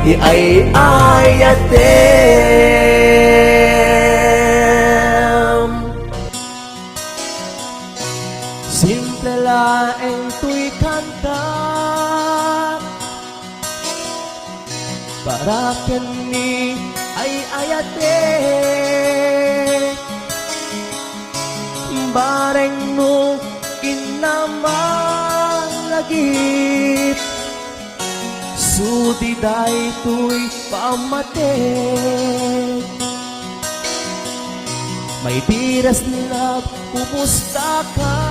iay-ayatem. Simple laeng tuy kanta para kini ay-ayatem. Bareng no kinamalagip sudi daytoy pamatek. May diras nila pumusta ka,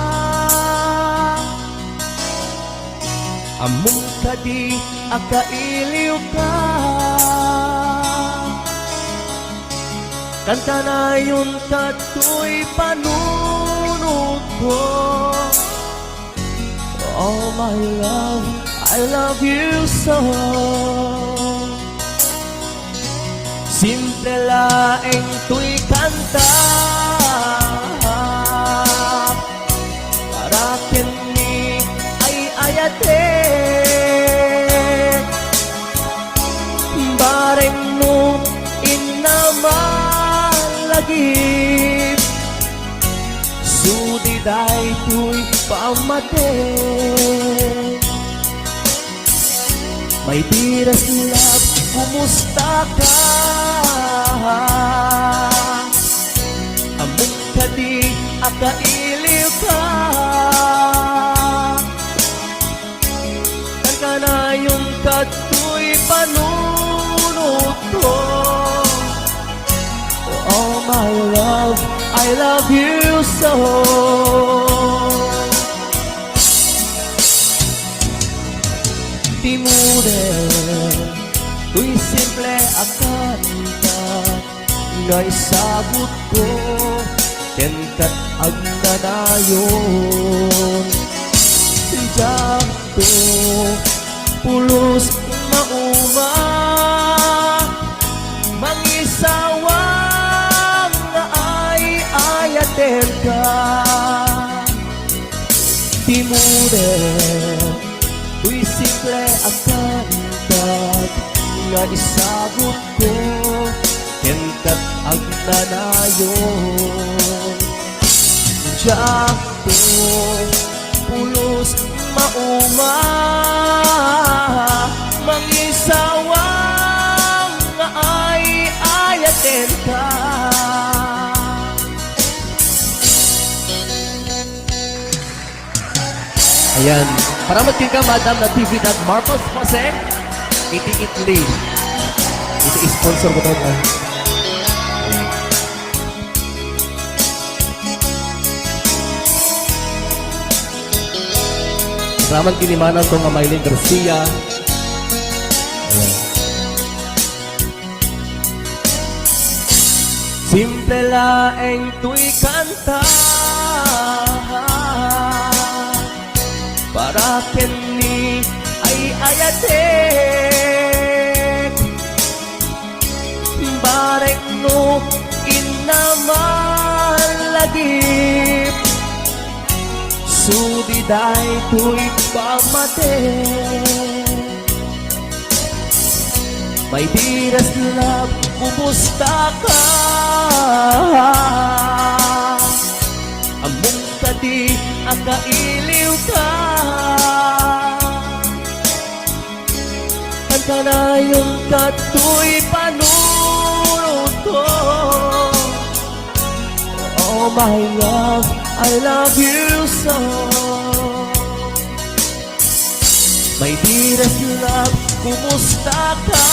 among kadi akailiw ka. Kanta na yun kato'y panunod ko. Oh my love, I love you so. Simple laeng tuy kanta para kini ay-ayatem. Bareng no inamalagip sudi daytoy pamatek. May diras love, kumusta ka? Among kadi akailiw ka. Kan ka na yung kato'y panunod ko. Oh my love, I love you so. Di muda tuy simple akanta nga isagot ko kenkat ang nanayon. Sijak to pulos mauma mangisawang nga ay-ayatem ka. Di muda tuy simple akanta nga isagot ko kenkat ang nanayon. Diyak to pulos mauma mangisawang nga ay-ayatem ka. Ayan, para magkika madam na TV na Marcos Jose Iti-Itli. Ito i-sponsor ko ito. Salamat kinimanan ko nga Maylin Garcia. Ayan. Simple laeng tuy kanta para kini ay-ayatem. Bareng no inamalagip sudi daytoy pamatek. May diras love, kumusta ka? Among kadi akailiw ka. Kanta na yung kato'y panunod ko. Oh my love, I love you so. May diras love, kumusta ka?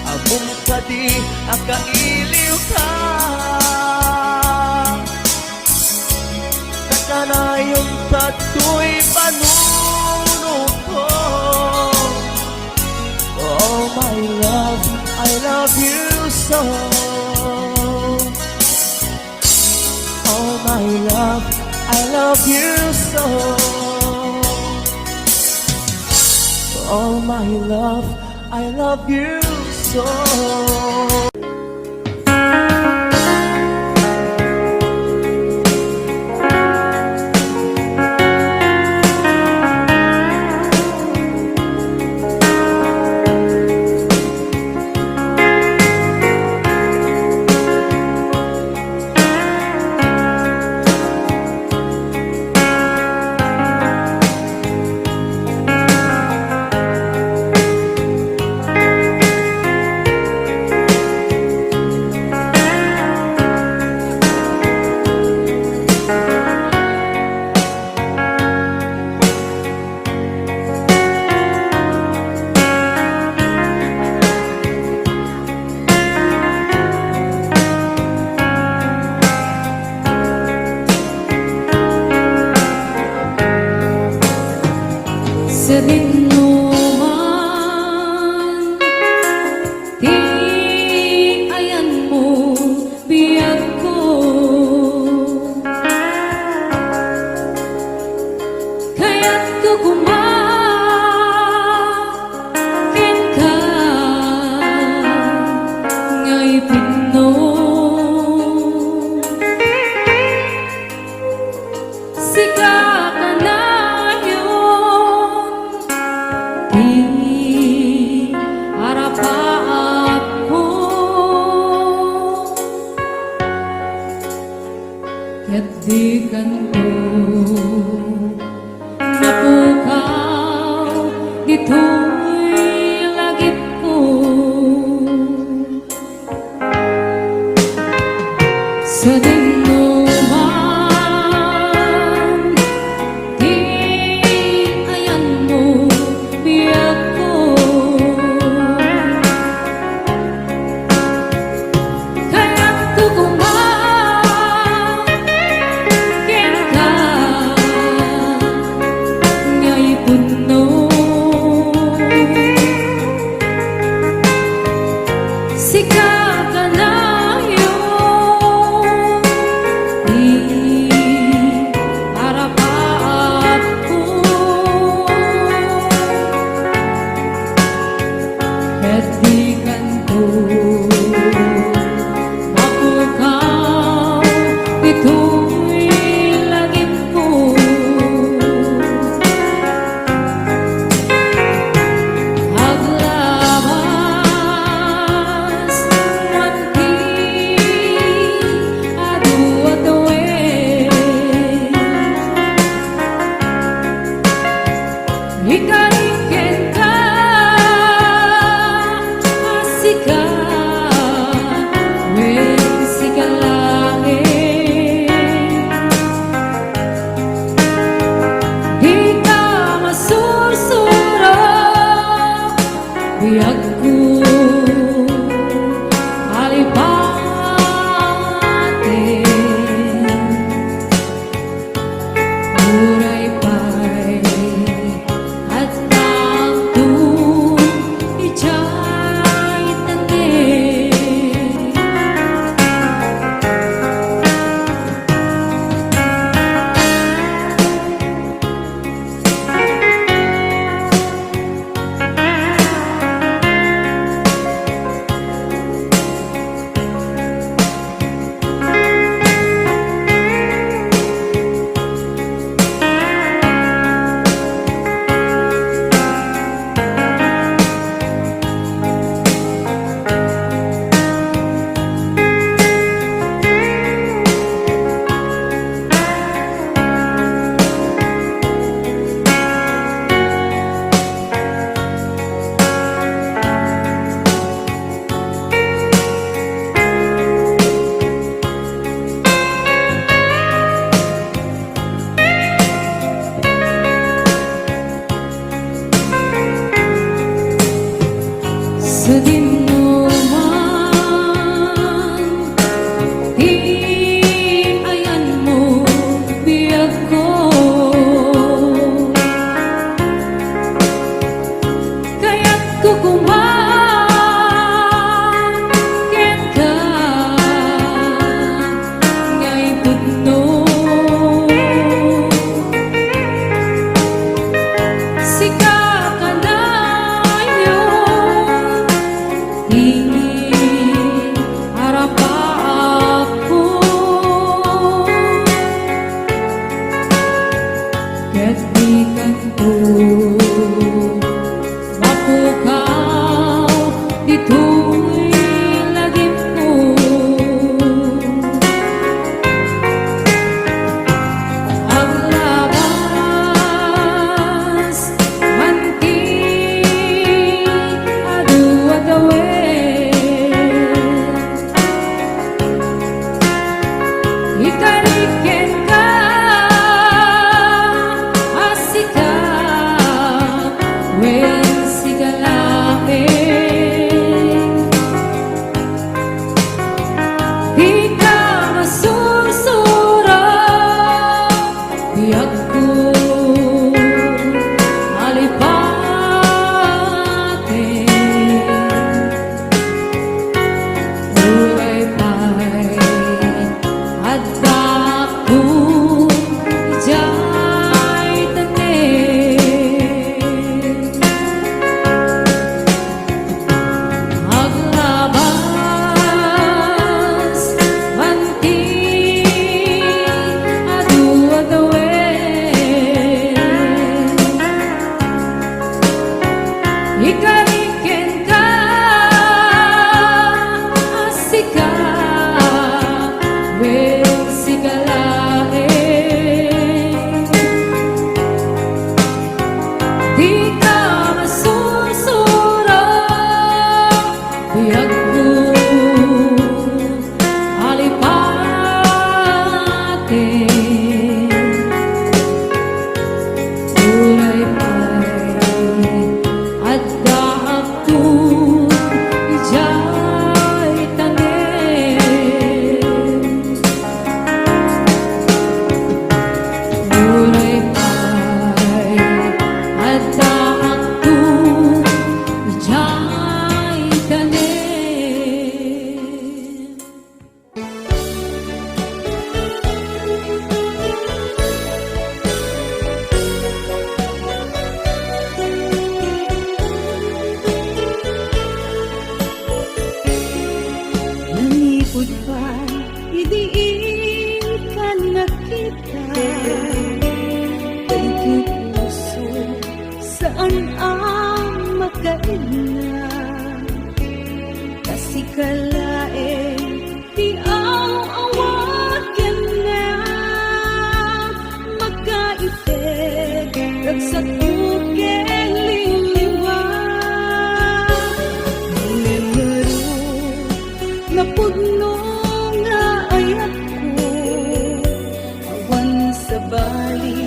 Among kadi akailiw ka. Kanta na yung kato'y panunod ko. Oh my love, I love you so. Oh my love, I love you so. Oh my love, I love you so. sa dinuman, di ayan mo biyag ko. Kaya't kukumakin ka ngay Pino. Sika ka na yun, di arapaat ko. Kaya't di kanto napukaw, dito'y lagip ko. Sa dinuman, di ayan mo biyag ko. Kaya't kukumakin ka ngay Puno. Sika ka na yun, di arapaat ko. Kaya't di kanto mapukaw, dito'y lagip ko. Aglabas manti adu-aduwe, ikariken ka asika wen sigalae. Di ka masursuro biyag ko alipate. Uray pa'y at tagto ijay tande. Sa dinuman, di ayan mo biyag ko. Kaya't kukumakin ka ngay Puno. Sika ka na yun, di arapaat ko. Kaya't di kanto mapukaw, dito'y lagip ko. Aglabas manti adu-adawe, ikariken ka asika wen sigalae. Di ka masursuro biyag ko alipate. kailan kasi kalain di ang awagan na magkaibig nagsatukeng liliwan Nilaro na pugno nga ayat ko awan sa bali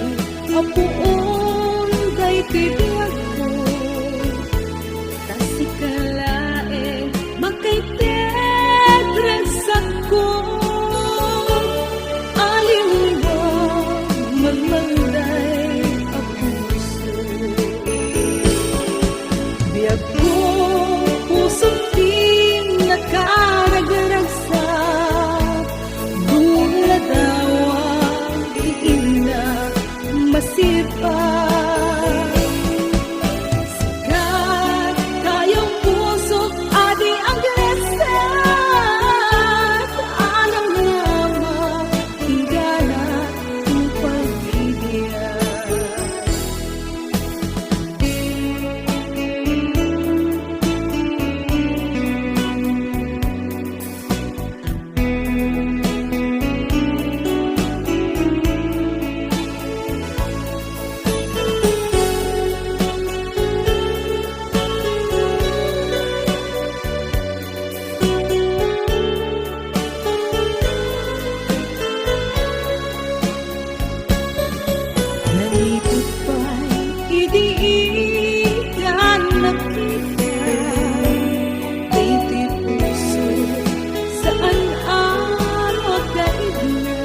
apuon gay tibiyag ko kasi kalain magkaitegresak ko aliwag magmanday ang puso biyag ko puso din nakaragdaragsak mula daw ang iina masipag Sikat kayong puso adi ang gresat Anang nama hinggana ang pag-ibig Nalipot pa'y idiigan nakita Titi puso saan araw kaigna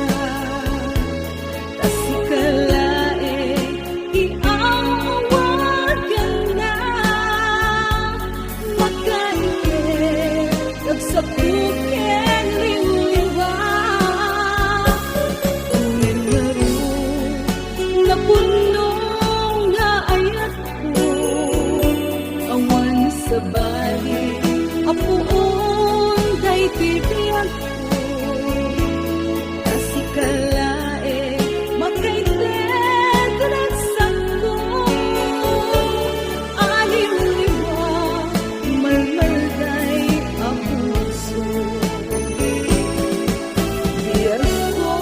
Kasi kalain iawagan na Magkaibig nagsapukeng liliwan Nilaro na puno nga ayat ko awan sa bali apuon kay tibiyag ko kasi kalain magkaitegresak ko aliwliwa malmalday ang puso Diyar ko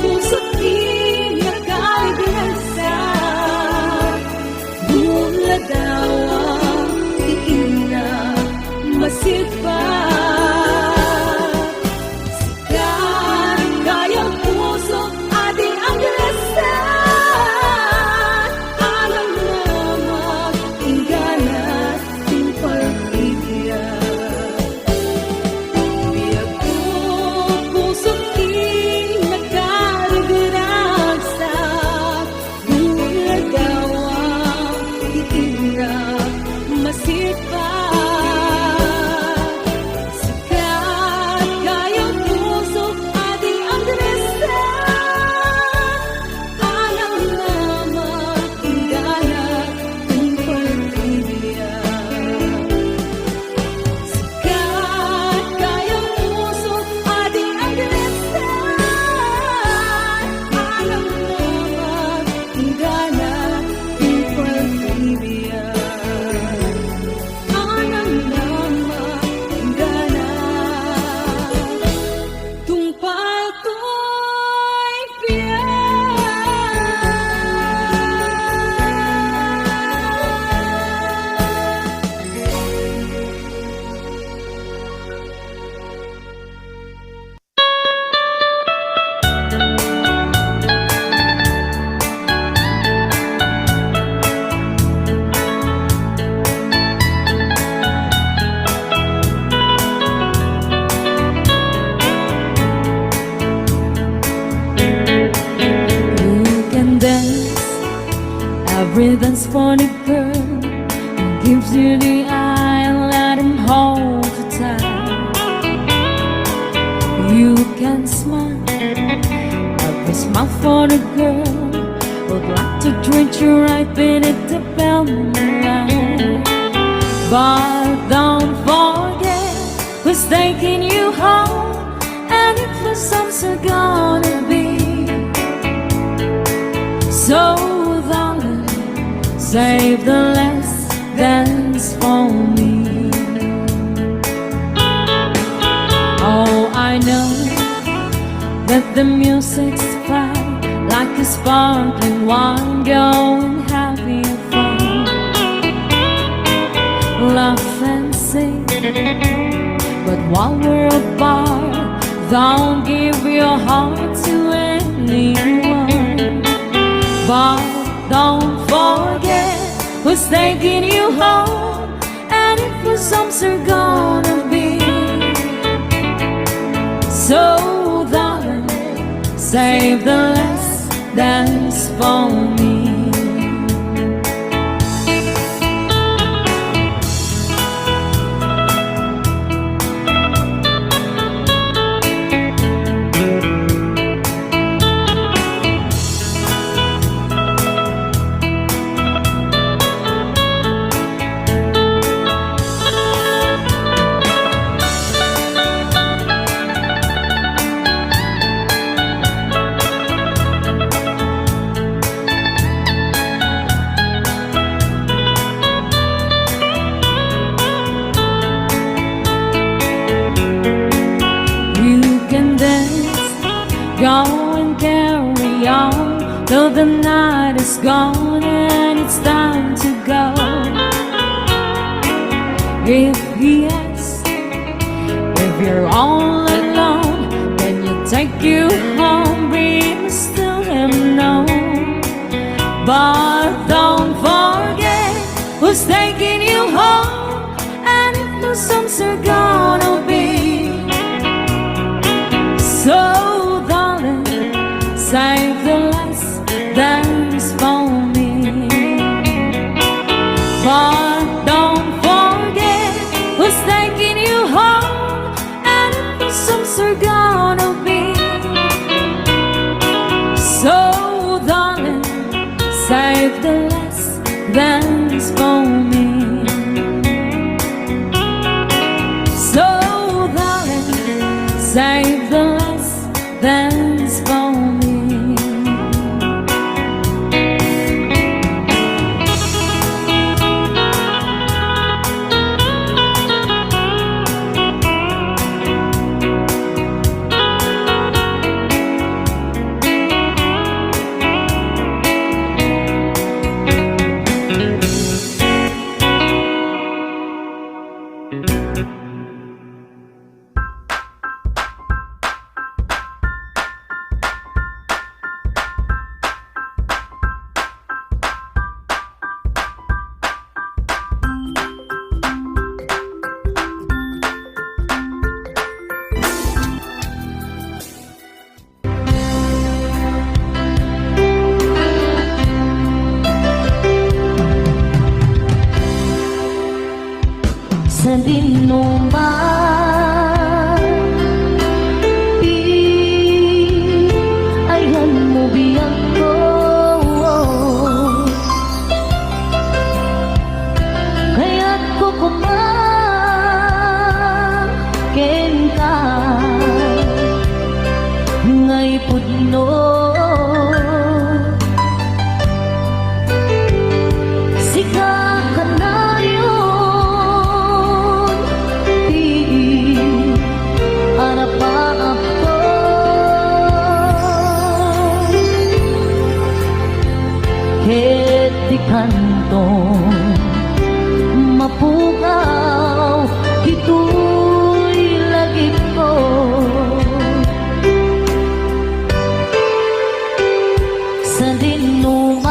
puso't pinakaigansan Mula daw ang iina masipag Sikat kayang puso adi ang gresat Anang naman hinggana ang pag-ibig Biyag ko puso't pinagkaragdaragsak Mula daw ang iina masipag Sikat kayang puso adi ang gresat Anang naman hinggana ang pag-ibig Sikat kayang puso adi ang gresat Anang naman hinggana ang pag-ibig Anang naman hinggana Tungpal ko'y You can dance, every dance for the girl who gives you the eye and let him hold you tight. You can smile, every smile for the girl who'd like to treat you right beneath the velvet line. But don't forget who's taking you home, and if the sun's gonna be so darling, save the last dance dance for me. Oh, I know that the music's fine, like a sparkling wine, going having fun. Laugh and sing, but while we're apart, don't give your heart to anyone. But don't forget who's taking you home, and if your songs are gonna be. So darling, save the last dance for me. Go and carry on till the night is gone and it's time to go. If he asks if you're all alone, then you take you home, please tell him no. But don't forget who's taking you home, and if the songs are gonna be. So save the last dance for me. But don't forget who's taking you home, and if the songs are gonna be. So darling, save the last dance for me. So darling, save the last dance for me. Sa dinuman, ayan mo biyang ko. Kaya't ko kumakin ka ngay pudno. Sika ka na di kanto mapukaw, ito'y lagip ko. Sa dinuman,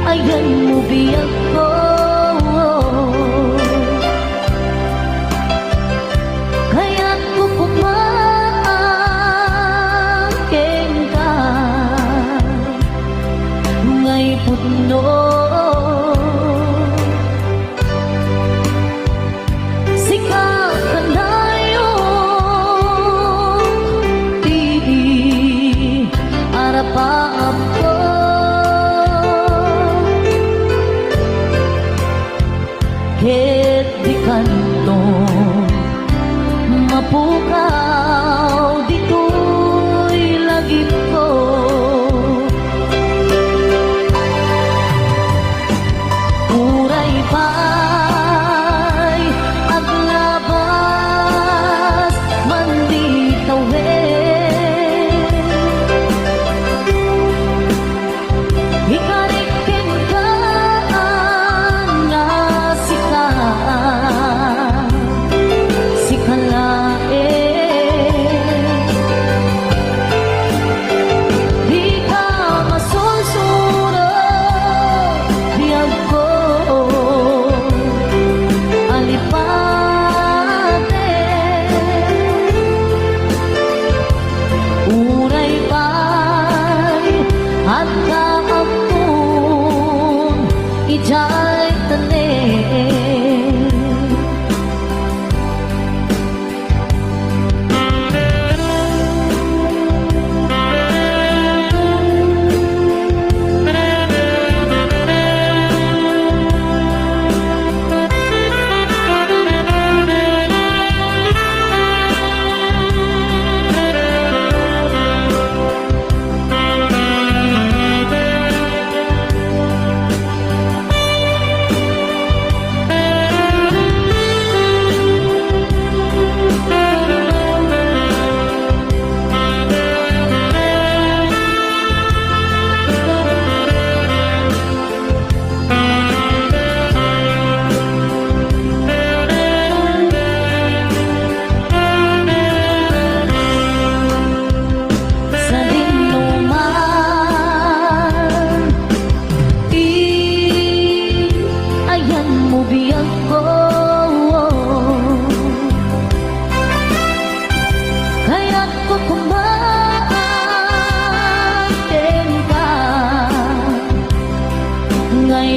ayan mo biyag ko. Kaya't ko kumakin ka ngay pudno.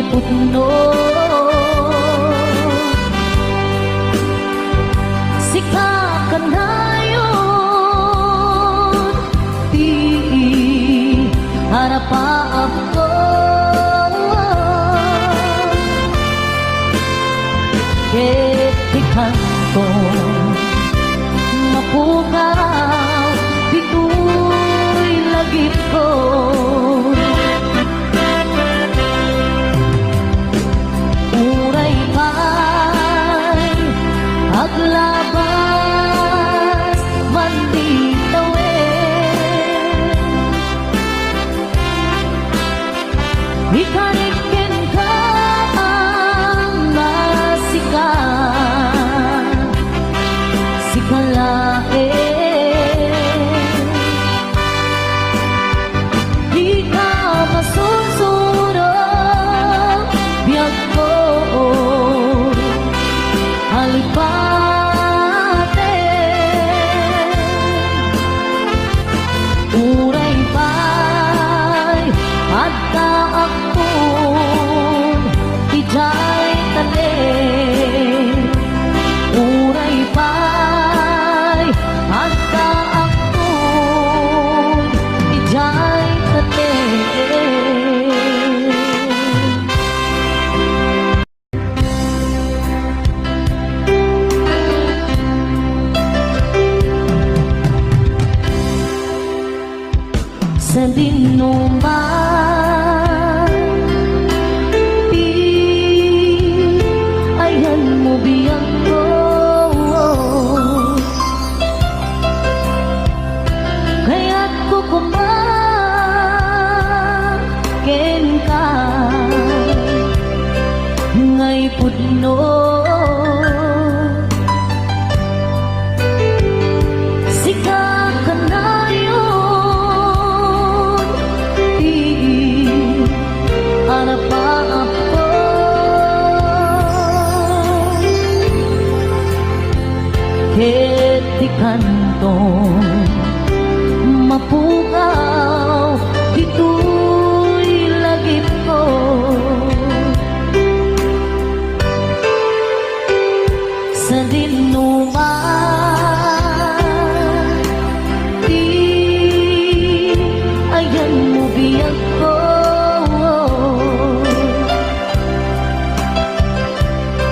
putno Sika kanayon Di harapa ako Ketikan ko Mapukaw Dito'y lagip ko Uray pa'y Aglabas Manditawin Ikanikin ka ang nasikan Sikalae Di ka masusurang Biyag ko Halipate Uray pa'y Adta akong Ijay tanin Uray pa'y Adta akong Ijay tanin Sa dinuman Di ayan mo biyang ko Kaya't ko kumakin ka Ngay putno Sika kanayon Di harapa ako Ketikan to Mapukaw Dito'y lagip ko Sa dinuman Di ayan mo biyag ko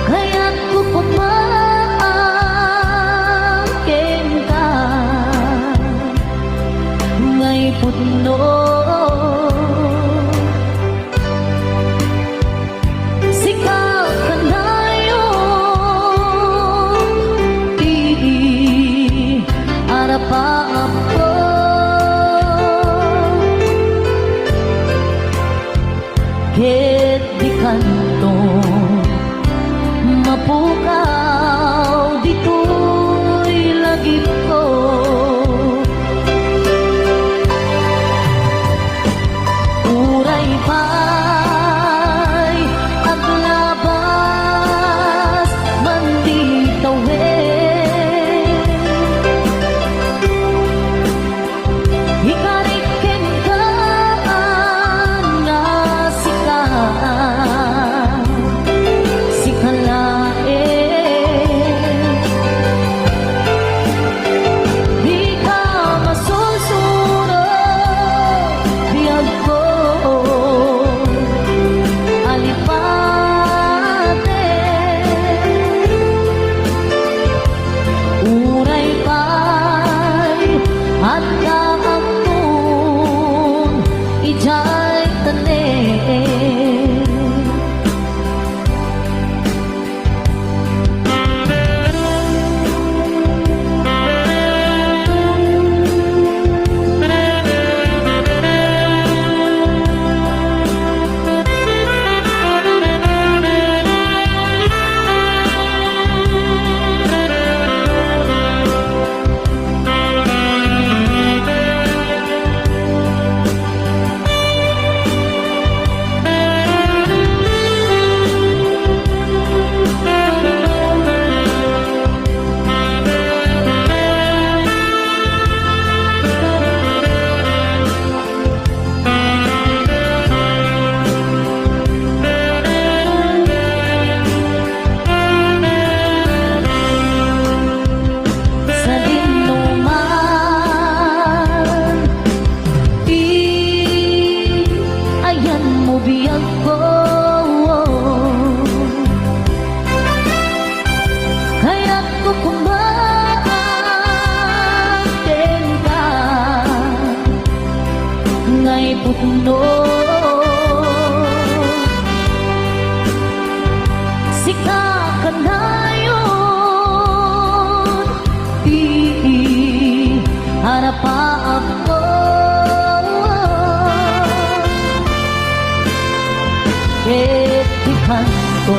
Kaya't ko pumaakin ka Ngay putno Sika kanayon Di harapa ako Ket di kanto Mapukaw Dito'y lagip ko uray putno. Sika kanayon, di harapa ako. Ket di kanto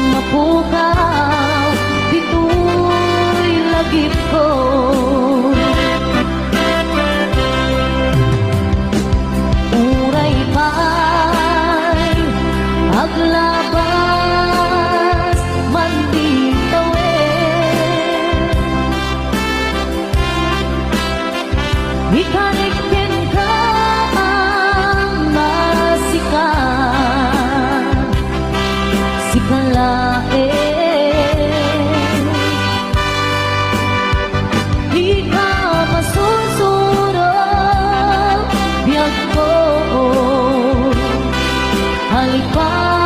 mapukaw, dito'y lagip ko. Uray pa'y aglabas man di tawid. Ikanikin ka ang masikan, sikalain. Di ka masusunod, biyag ko halipatin.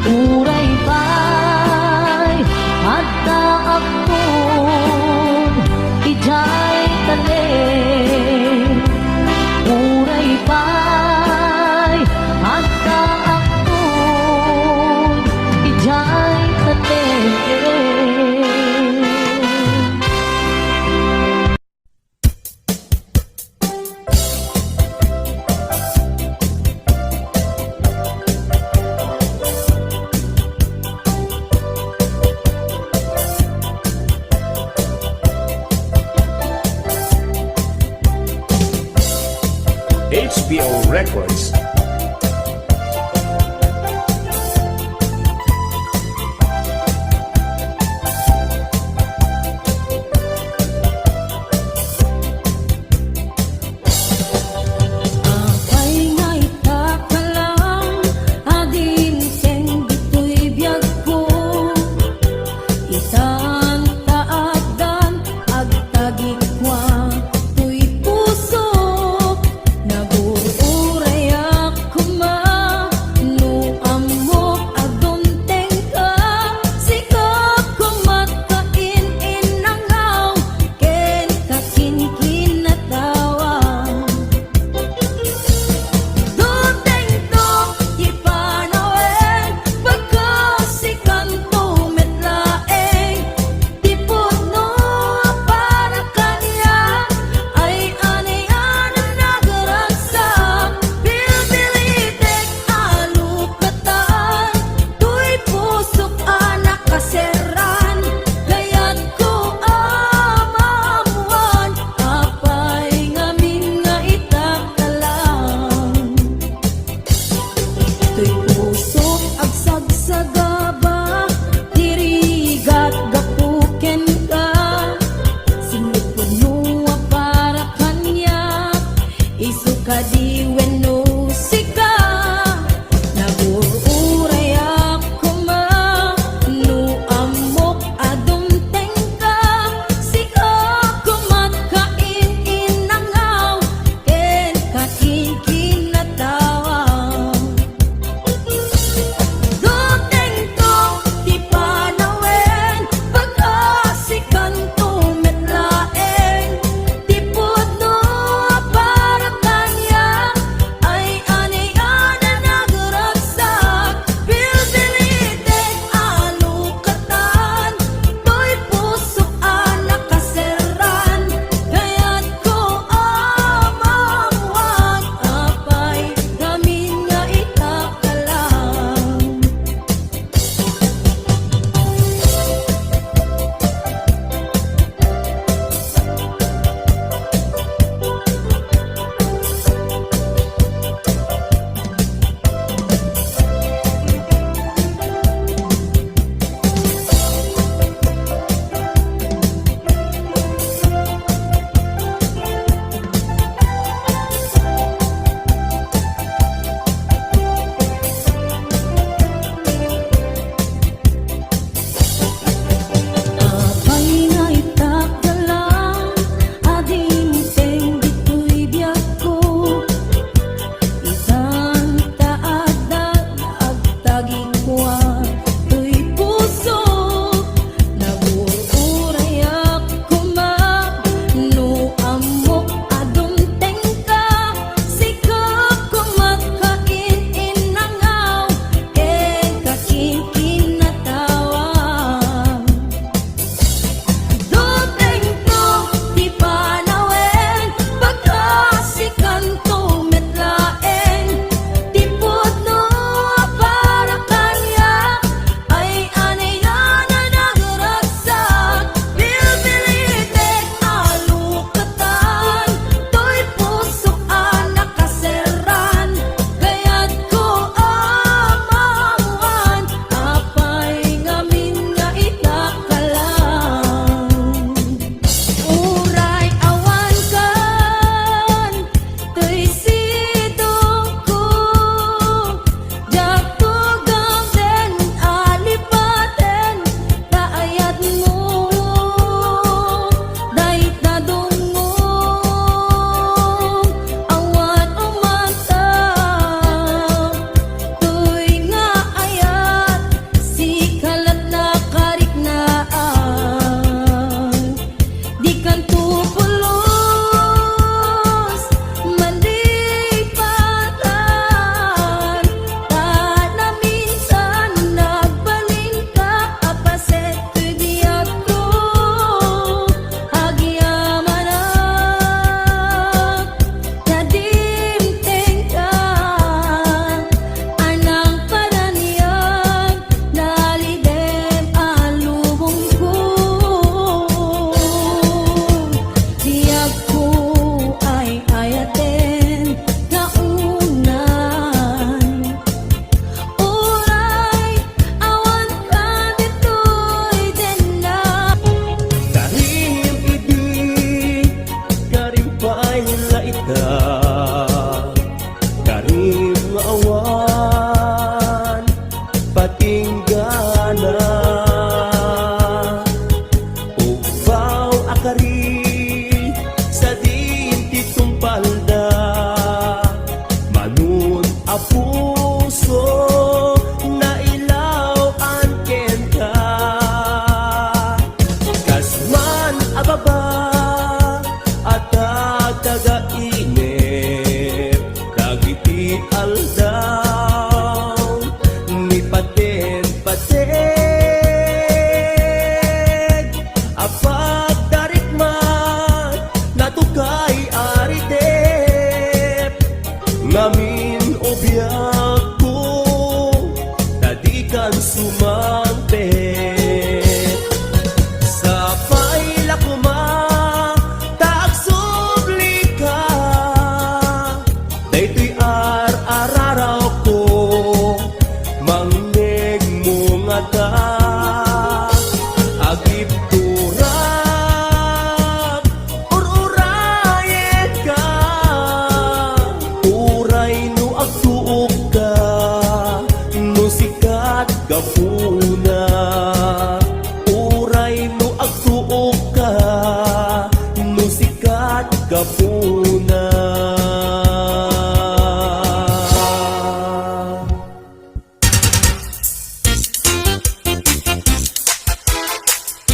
Uray pa'y adda akong ijay tanin. Uray pa'y adda akong ijay tanin. HBO Records. Apay nga itakalang, adin seng dito'y biyag ko. Itan taagdan, agtagikwa, to'y puso. Naguuray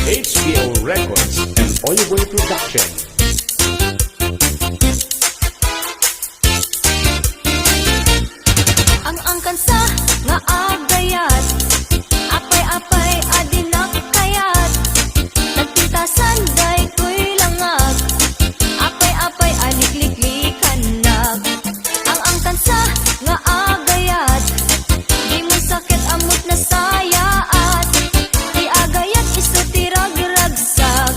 HBO Records and Oliver Production. Ang kansa nga agayat, apay-apay adinak kayat, nagpintasan day ko'y langag, apay-apay alikliklikan nag. Ang kansa nga agayat, di mo sakit amot na sayaat, di agayat iso tirag-ragsag,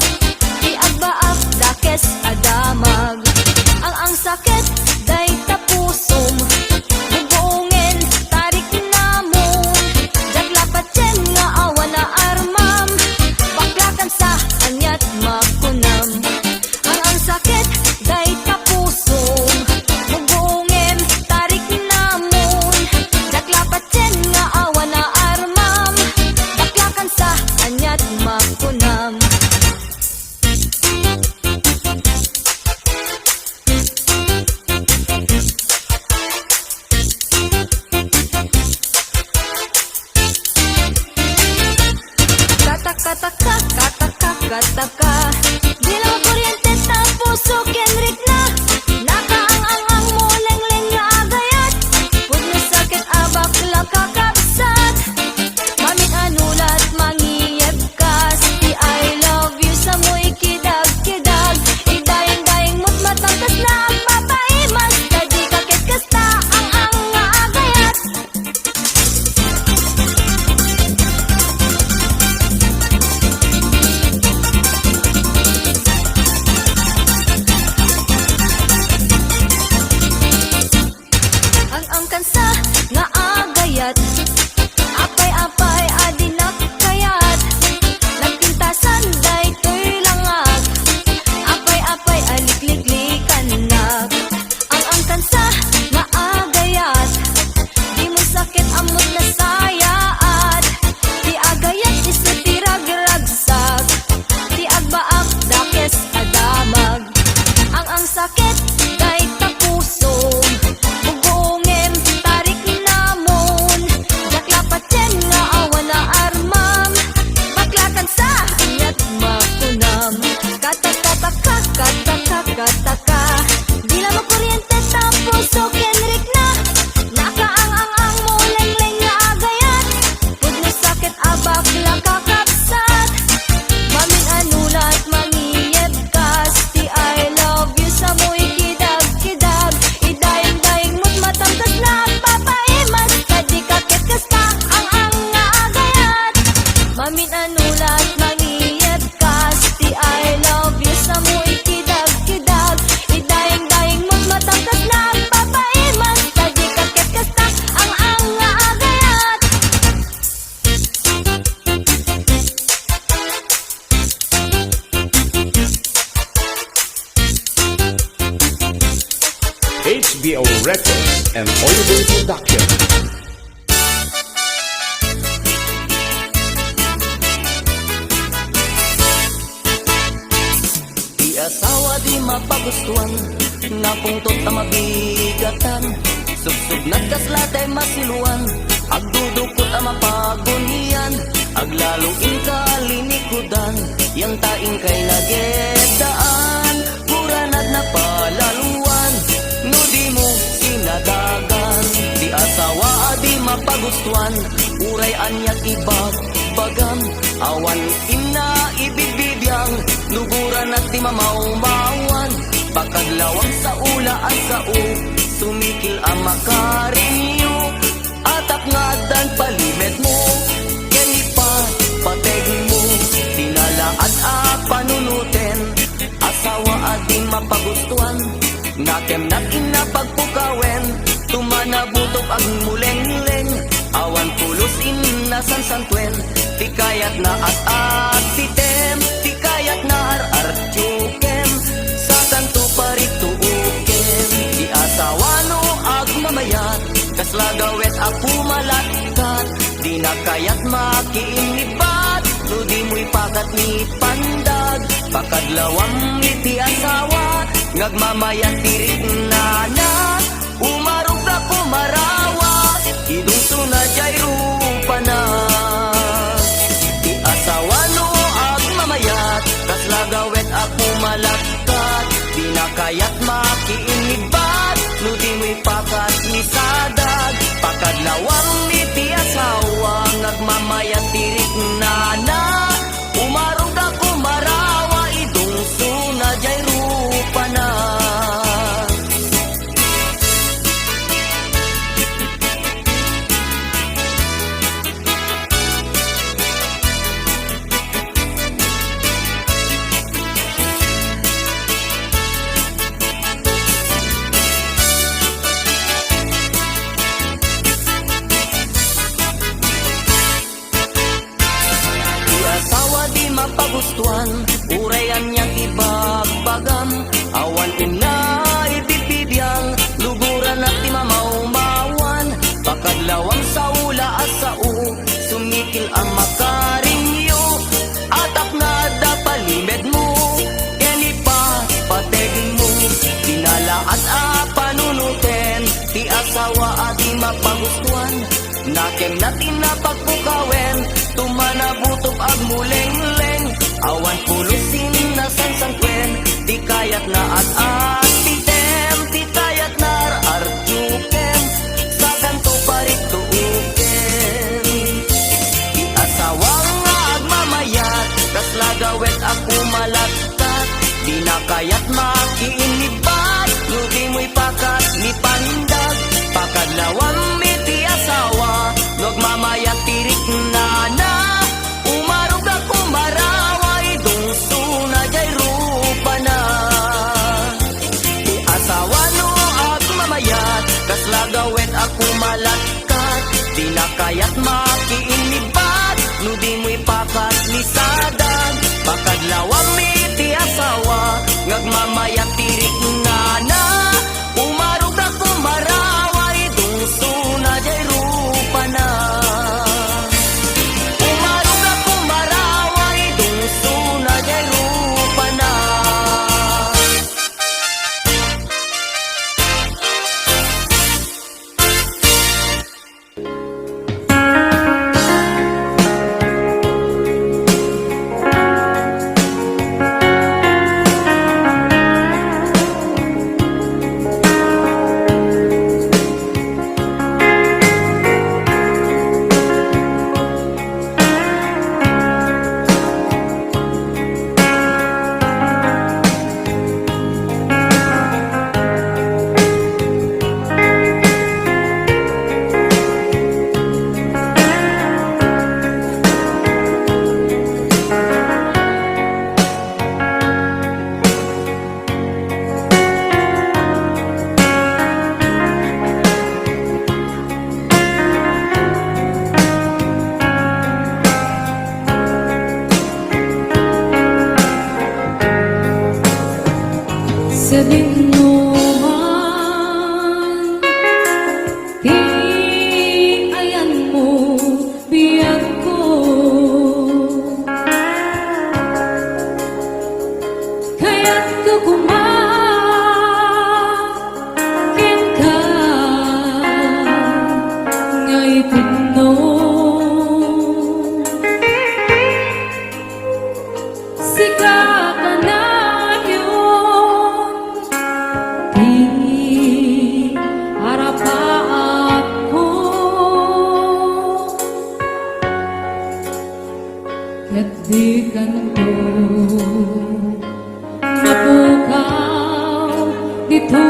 di agbaak dakes adamag. Ang sakit day tapusom, bubungin tarik namon, jaglapat chen nga awan na armam, baklakan sa anyat makunam. Ang sakit day tapusom, bubungin tarik namon, jaglapat chen nga awan na armam, baklakan sa anyat makunam. Kataka, di lang kuryente ta puso kenrik na, nakaang-ang mo leng-leng nga agayat, pud na sakit abak lang kakabsat, mamit anulat mangiyeb kas, di I love you sa mo'y kidag-kidag, idayang-dayang mo't matangkas na ang papaimas, kadi kakit kasta ang nga agayat. Ang kansa nga agayat, apay-apay adinak kayat, nagpintasan day to'y langag, apay-apay alikliklikan nag. Ang kansa nga agayat, di mo sakit amot na sayaat, di agayat iso tirag-ragsag, di agbaak dakes adamag. Ang sakit day tapusom, bubungin tarik namon, jaklapat chen nga awan na armam, baklakan sa anyat makunam. Kataka, di lang makuryente ta puso kenrik na, nakaang-ang mo leng-leng nga agayat, pud na sakit abak lang kakabsat, mamin anulat mangiyeb kas, di I love you sa mo'y kidag-kidag, idayang-dayang mo't matangkas na ang papaimas, kadi kakit kasta ang nga agayat, mamin anulat mangiyeb kas, di I love you sa mo'y kidag-kidag, idayang-dayang mo't matangkas na ang papaimas, kadi kakit kasta ang nga agayat. HBO Records and Oliver Production. Di asawa di mapagustuhan, nga pungtot na mabigatan, subsub nagkaslatay masiluan, agdudukot ang mapagunian, aglalong inkalinikudan, yang taing kay nagedaan, kuranad na palaluan, no di mo sinadagan. Di asawa di mapagustuhan, uray anyat ibagbagan, awan ina ibibibiyang, luburan at di mamaumawan, pagkadlawang sa ula at sa sumikil ang makarinyo, atap nga dan palimet mo, kenipat pateg mo, dinalaat panunutin, asawa at di mapagustuhan, nakem na inapagpukawen, tumanabutok ang muleng-leng, awan pulos inasansantwen, tikayat na at sitem, tikayat na ar-artyukem, sa kanto parituukem, di asawa no agmamayat, kaslagawet apu malakkat, di na kayat makiinibat, no di mo'y pakat ni pandag, pakadlawang iti asawa, ngagmamayat tirik na na, umarog na kumarawa, idungso na jay rupa na, di asawa no agmamayat, mapagustuhan, urayan niyang ibagbagam, awan ina ibibibiyang, luguran at di mamaumawan, pakadlawang sa ula at sa sumikil ang makaringyo, atak na dapalimed mo, kenipa pategin mo, dinala at panunutin, di asawa at di mapagustuhan, nakem natin na pagpukawen, tumanabutok ag muleng-leng, awan pulusin na sansangkwen, di kayat na at pitem, di kayat na artyuken, sa ganto parituuken. Di asawang nga agmamayat, kas lagawet ako malagkat, di na kayat makiinibat, ludi mo'y pakat ni panindag, pakadlawang miti asawa, nagmamayat tirik na na, umarog ako maraway, dungso na jay rupa na. Di asawa no agmamayat, kas lagawet ako malagkat, di na kayat makiinibat, ludi mo'y pakat ni sadag, pakadlawang miti asawa, nagmamayat tirik na na, umarog ako maraway, dungso na jay rupa na. Umarog ako maraway, dungso na jay rupa na. Sabihin mo man, di ayan mo biyag ko, kaya't ko kumakin ka ngay pino, sika ka na di kanto napukaw dito